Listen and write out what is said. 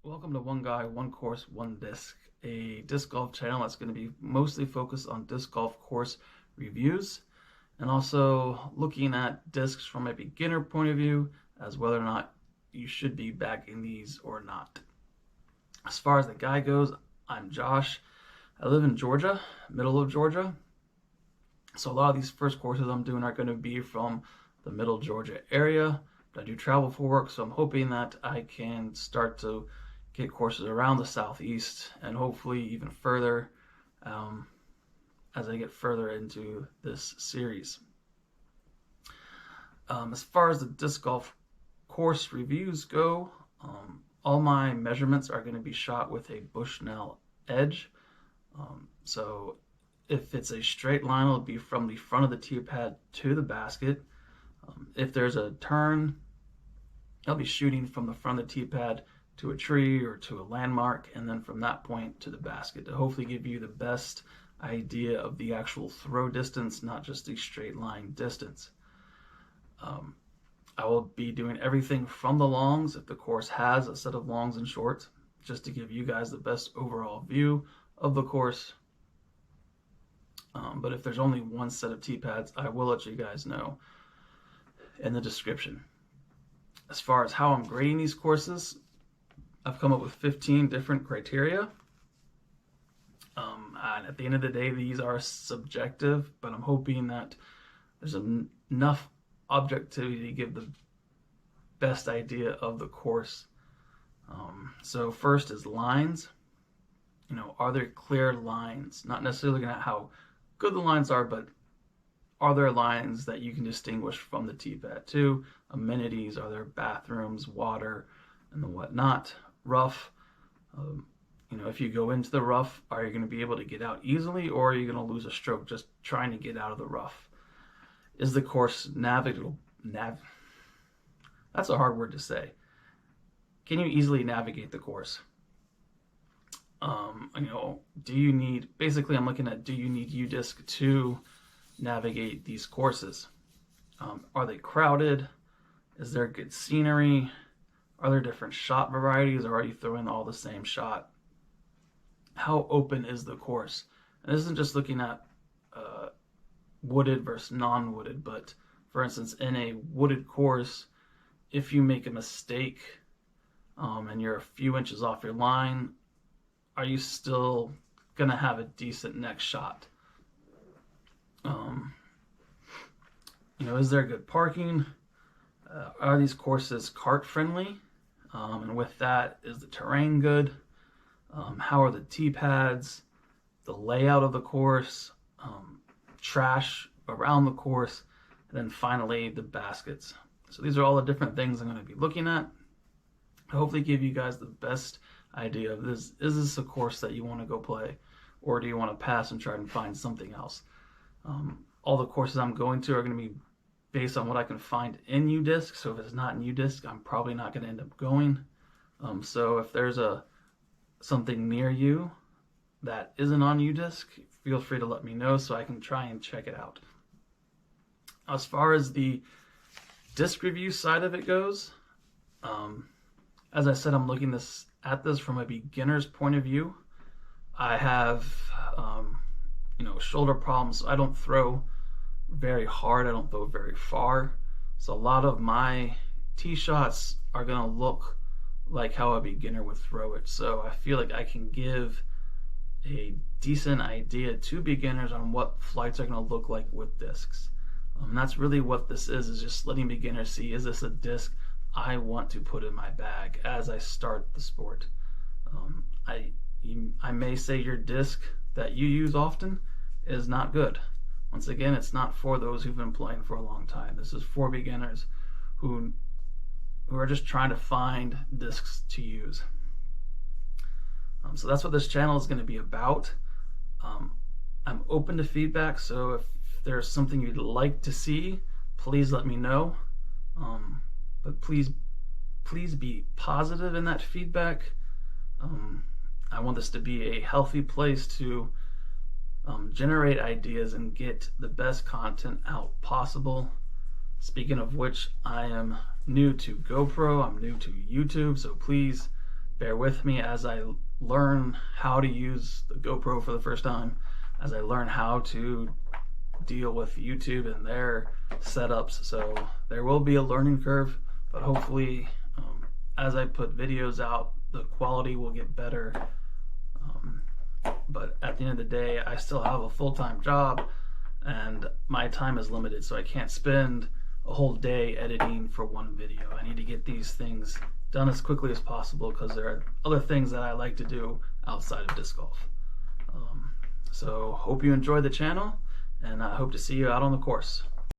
Welcome to One Guy, One Course, One Disc, a disc golf channel that's going to be mostly focused on disc golf course reviews and also looking at discs from a beginner point of view as whether or not you should be backing these or not. As far as the guy goes, I'm Josh. I live in Georgia, middle of Georgia. So a lot of these first courses I'm doing are going to be from the middle Georgia area. But I do travel for work, so I'm hoping that I can start to get courses around the southeast and hopefully even further as I get further into this series. As far as the disc golf course reviews go, all my measurements are going to be shot with a Bushnell edge. So if it's a straight line, it'll be from the front of the tee pad to the basket. If there's a turn, I'll be shooting from the front of the tee pad to a tree or to a landmark, and then from that point to the basket to hopefully give you the best idea of the actual throw distance, not just the straight line distance. I will be doing everything from the longs if the course has a set of longs and shorts, just to give you guys the best overall view of the course. But if there's only one set of tee pads, I will let you guys know in the description. As far as how I'm grading these courses, I've come up with 15 different criteria. And at the end of the day, these are subjective, but I'm hoping that there's enough objectivity to give the best idea of the course. So first is lines. Are there clear lines? Not necessarily looking at how good the lines are, but are there lines that you can distinguish from the tee pad too? Amenities, are there bathrooms, water, and the whatnot? Rough, if you go into the rough, are you going to be able to get out easily, or are you going to lose a stroke just trying to get out of the rough? Is the course navigable? That's a hard word to say. Can you easily navigate the course? Do you need, basically I'm looking at, do you need U-disc to navigate these courses? Are they crowded? Is there good scenery? Are there different shot varieties, or are you throwing all the same shot? How open is the course? And this isn't just looking at wooded versus non-wooded, but for instance, in a wooded course, if you make a mistake and you're a few inches off your line, are you still going to have a decent next shot? Is there good parking? Are these courses cart friendly? And with that, is the terrain good? How are the tee pads? The layout of the course? Trash around the course? And then finally, the baskets. So these are all the different things I'm going to be looking at to hopefully give you guys the best idea of this. Is this a course that you want to go play, or do you want to pass and try and find something else? All the courses I'm going to are going to be based on what I can find in U-disc. So if it's not in U-disc, I'm probably not going to end up going. So if there's something near you that isn't on U-disc, feel free to let me know so I can try and check it out. As far as the disc review side of it goes, as I said, I'm looking at this from a beginner's point of view. I have shoulder problems, so I don't throw very hard, I don't throw very far, so a lot of my tee shots are going to look like how a beginner would throw it. So I feel like I can give a decent idea to beginners on what flights are going to look like with discs. And that's really what this is just letting beginners see, is this a disc I want to put in my bag as I start the sport? I may say your disc that you use often is not good. Once again, it's not for those who've been playing for a long time. This is for beginners who are just trying to find discs to use. So that's what this channel is going to be about. I'm open to feedback, so if there's something you'd like to see, please let me know. But please be positive in that feedback. I want this to be a healthy place to generate ideas and get the best content out possible. Speaking of which, I am new to GoPro, I'm new to YouTube, so please bear with me as I learn how to use the GoPro for the first time, as I learn how to deal with YouTube and their setups. So there will be a learning curve, but hopefully as I put videos out, the quality will get better. But at the end of the day, I still have a full-time job and my time is limited, so I can't spend a whole day editing for one video. I need to get these things done as quickly as possible because there are other things that I like to do outside of disc golf. So hope you enjoy the channel, and I hope to see you out on the course.